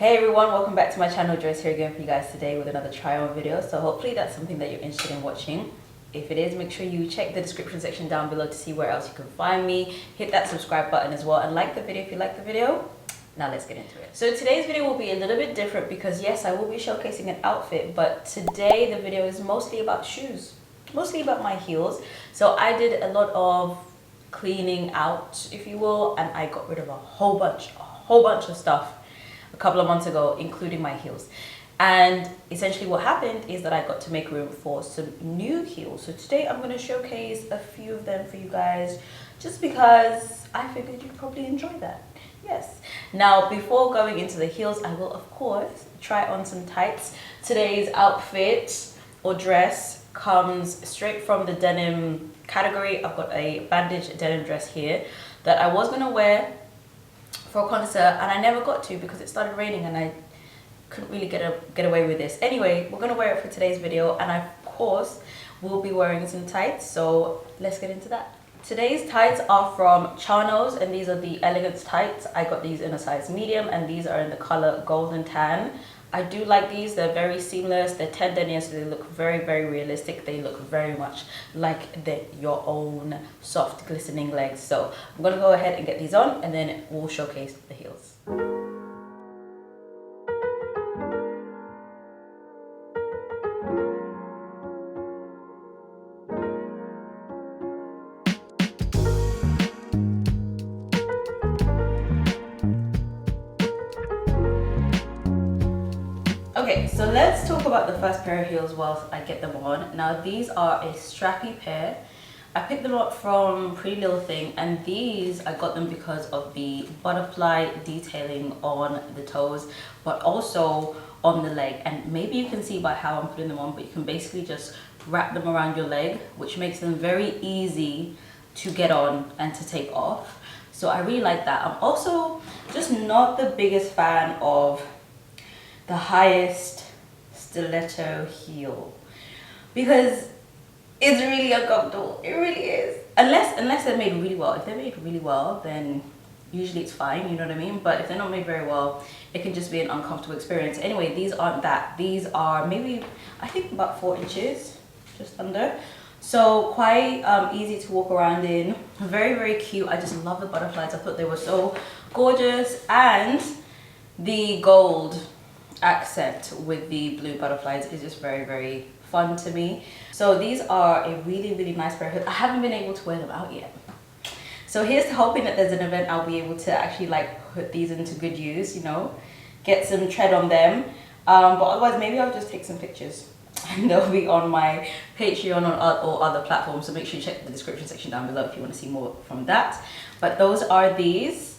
Hey everyone, welcome back to my channel. Joyce here again for you guys today with another try on video. So hopefully that's something that you're interested in watching. If it is, make sure you check the description section down below to see where else you can find me. Hit that subscribe button as well and like the video if you like the video. Now let's get into it. So today's video will be a little bit different because yes, I will be showcasing an outfit, but today the video is mostly about shoes, mostly about my heels. So I did a lot of cleaning out, if you will, and I got rid of a whole bunch of stuff a couple of months ago, including my heels. And essentially what happened is that I got to make room for some new heels. So today I'm going to showcase a few of them for you guys just because I figured you'd probably enjoy that. Yes. Now before going into the heels, I will of course try on some tights. Today's outfit or dress comes straight from the denim category. I've got a bandage denim dress here that I was going to wear for a concert and I never got to because it started raining and I couldn't really get away with this. Anyway, we're gonna wear it for today's video and I of course will be wearing some tights, so let's get into that. Today's tights are from Jchronicals and these are the elegance tights. I got these in a size medium and these are in the color golden tan. I do like these, they're very seamless, they're ten denier, so they look very realistic. They look very much like your own soft glistening legs. So I'm gonna go ahead and get these on and then we'll showcase the heels. Okay, so let's talk about the first pair of heels whilst I get them on. Now these are a strappy pair. I picked them up from Pretty Little Thing and these I got them because of the butterfly detailing on the toes but also on the leg, and maybe you can see by how I'm putting them on, but you can basically just wrap them around your leg, which makes them very easy to get on and to take off. So I really like that. I'm also just not the biggest fan of the highest stiletto heel because it's really uncomfortable. It really is. Unless they're made really well. If they're made really well, then usually it's fine, you know what I mean? But if they're not made very well, it can just be an uncomfortable experience. Anyway, these aren't that. These are maybe, I think about 4 inches, just under. So quite easy to walk around in. Very cute. I just love the butterflies. I thought they were so gorgeous, and the gold accent with the blue butterflies is just very fun to me. So these are a really nice pair of heels. I haven't been able to wear them out yet, so here's to hoping that there's an event I'll be able to actually like put these into good use, you know, get some tread on them. But otherwise maybe I'll just take some pictures and they'll be on my Patreon or other platforms, so make sure you check the description section down below if you want to see more from that. But those are these,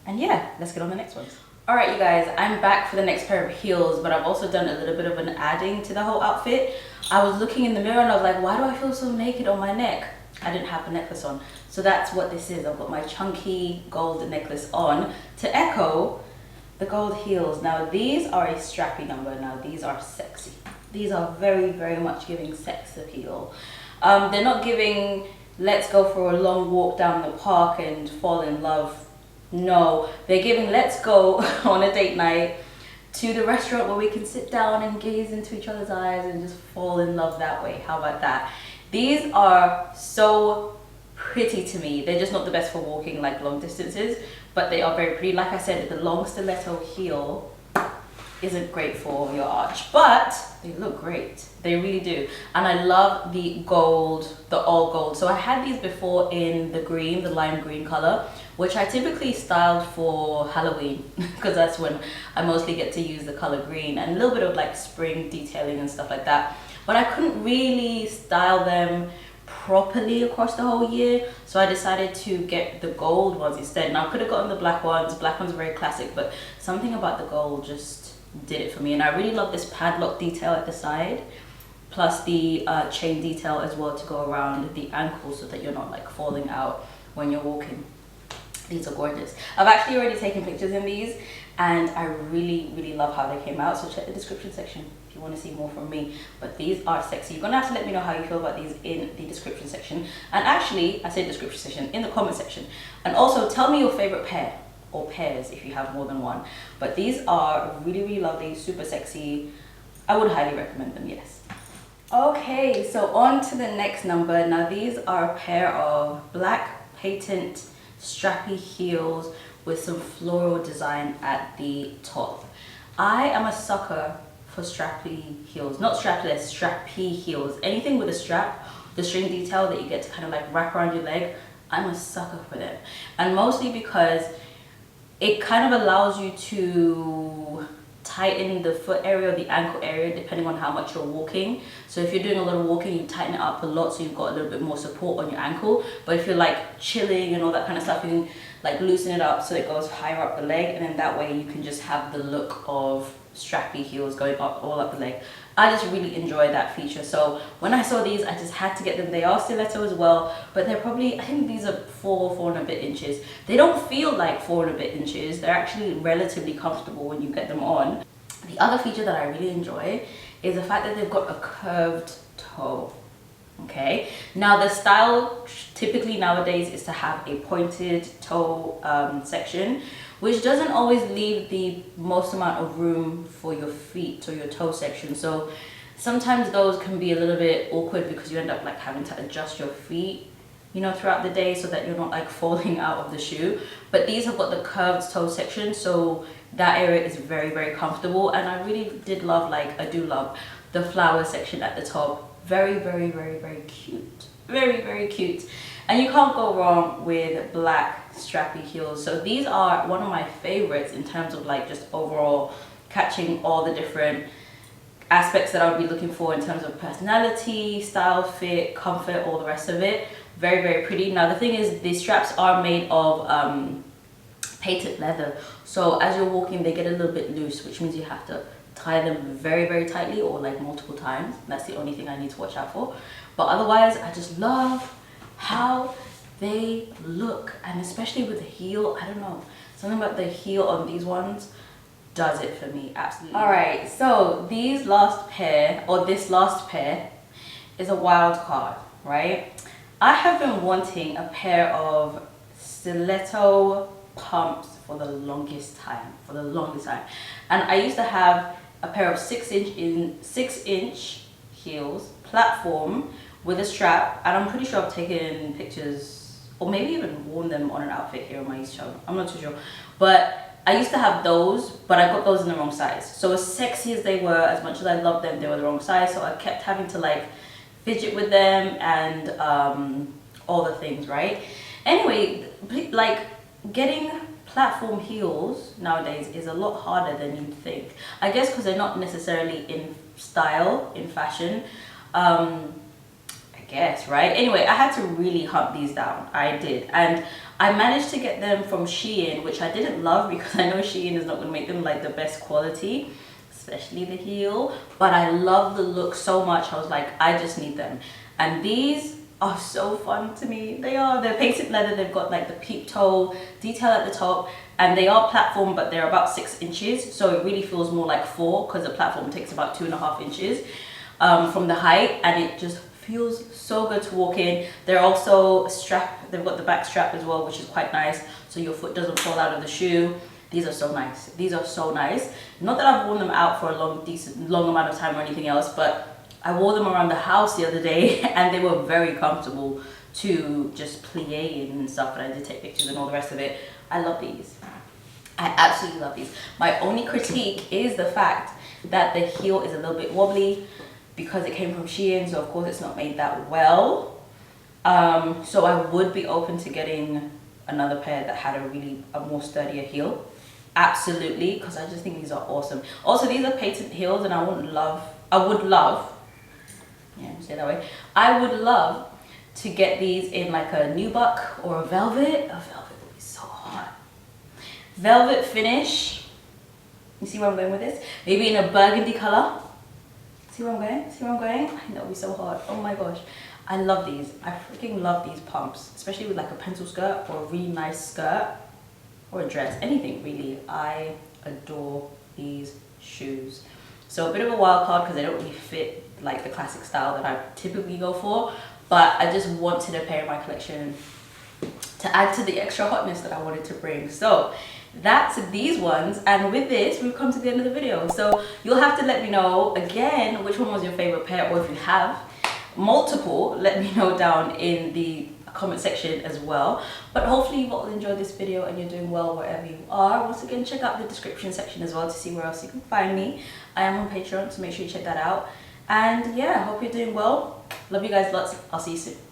and yeah, let's get on the next ones. Alright you guys, I'm back for the next pair of heels, but I've also done a little bit of an adding to the whole outfit. I was looking in the mirror and I was like, why do I feel so naked on my neck? I didn't have a necklace on. So that's what this is. I've got my chunky gold necklace on to echo the gold heels. Now these are a strappy number. Now these are sexy. These are very much giving sex appeal. They're not giving let's go for a long walk down the park and fall in love. No, they're giving let's go on a date night to the restaurant where we can sit down and gaze into each other's eyes and just fall in love that way. How about that? These are so pretty to me. They're just not the best for walking like long distances, but they are very pretty. Like I said, the long stiletto heel isn't great for your arch, but they look great. They really do. And I love the gold, the all gold. So I had these before in the green, the lime green color, which I typically styled for Halloween because that's when I mostly get to use the color green, and a little bit of like spring detailing and stuff like that. But I couldn't really style them properly across the whole year, so I decided to get the gold ones instead. Now I could have gotten the black ones. Black ones are very classic, but something about the gold just did it for me. And I really love this padlock detail at the side, plus the chain detail as well to go around the ankle so that you're not like falling out when you're walking. These are gorgeous. I've actually already taken pictures in these and I really love how they came out, so check the description section if you want to see more from me. But these are sexy. You're gonna have to let me know how you feel about these in the description section, and actually I say description section, in the comment section, and also tell me your favorite pair. or pairs if you have more than one. But these are really, really lovely, super sexy. I would highly recommend them, yes. Okay, so on to the next number. Now these are a pair of black patent strappy heels with some floral design at the top. I am a sucker for strappy heels, not strapless, strappy heels. Anything with a strap, the string detail that you get to kind of like wrap around your leg, I'm a sucker for them. And mostly because it kind of allows you to tighten the foot area or the ankle area depending on how much you're walking. So if you're doing a lot of walking, you tighten it up a lot so you've got a little bit more support on your ankle. But if you're like chilling and all that kind of stuff, you can like loosen it up so it goes higher up the leg, and then that way you can just have the look of strappy heels going up all up the leg. I just really enjoy that feature. So when I saw these, I just had to get them. They are stiletto as well, but they're probably, I think these are 4 and a bit inches. They don't feel like 4 and a bit inches. They're actually relatively comfortable when you get them on. The other feature that I really enjoy is the fact that they've got a curved toe. Okay, now the style typically nowadays is to have a pointed toe section, which doesn't always leave the most amount of room for your feet or your toe section. So sometimes those can be a little bit awkward because you end up like having to adjust your feet, you know, throughout the day so that you're not like falling out of the shoe. But these have got the curved toe section, so that area is very, very comfortable. And I really did love, like I do love the flower section at the top. Very, very, very, very cute. Very, very cute. And you can't go wrong with black strappy heels. So these are one of my favorites in terms of like just overall catching all the different aspects that I would be looking for in terms of personality, style, fit, comfort, all the rest of it. Very, very pretty. Now the thing is, the straps are made of patent leather. So as you're walking, they get a little bit loose, which means you have to tie them very, very tightly or like multiple times. That's the only thing I need to watch out for. But otherwise, I just love how they look, and especially with the heel, I don't know, something about the heel on these ones does it for me, absolutely. All right, so these last pair, or this last pair, is a wild card, right? I have been wanting a pair of stiletto pumps for the longest time, and I used to have a pair of 6-inch heels, platform with a strap, and I'm pretty sure I've taken pictures or maybe even worn them on an outfit here on my East channel. I'm not too sure, but I used to have those, but I got those in the wrong size. So as sexy as they were, as much as I loved them, they were the wrong size. So I kept having to like fidget with them and all the things, right? Anyway, like getting platform heels nowadays is a lot harder than you'd think. I guess because they're not necessarily in style, in fashion. I guess, right? Anyway, I had to really hunt these down. I did. And I managed to get them from Shein, which I didn't love because I know Shein is not going to make them like the best quality, especially the heel. But I love the look so much. I was like, I just need them. And these are so fun to me. They're patent leather. They've got like the peep toe detail at the top, and they are platform, but they're about 6 inches. So it really feels more like 4 because the platform takes about 2.5 inches from the height, and it just feels so good to walk in. They're also strap, they've got the back strap as well, which is quite nice, so your foot doesn't fall out of the shoe. These are so nice. These are so nice. Not that I've worn them out for a long amount of time or anything else, but I wore them around the house the other day and they were very comfortable to just plie in and stuff, and I did take pictures and all the rest of it. I love these. I absolutely love these. My only critique is the fact that the heel is a little bit wobbly because it came from Shein, so of course it's not made that well. So I would be open to getting another pair that had a more sturdier heel. Absolutely, because I just think these are awesome. Also, these are patent heels, and I would love, yeah, say it that way. I would love to get these in like a nubuck or a velvet. A velvet would be so hot. Velvet finish. You see where I'm going with this? Maybe in a burgundy color. See where I'm going? See where I'm going? I think that would be so hot. Oh my gosh. I love these. I freaking love these pumps, especially with like a pencil skirt or a really nice skirt or a dress, anything really. I adore these shoes. So a bit of a wild card because they don't really fit like the classic style that I typically go for, but I just wanted a pair in my collection to add to the extra hotness that I wanted to bring. So That's these ones, and with this we've come to the end of the video. So you'll have to let me know again which one was your favorite pair, or if you have multiple, let me know down in the comment section as well. But hopefully you all enjoyed this video and you're doing well wherever you are. Once again, check out the description section as well to see where else you can find me. I am on Patreon, so make sure you check that out. And yeah, hope you're doing well. Love you guys lots. I'll see you soon.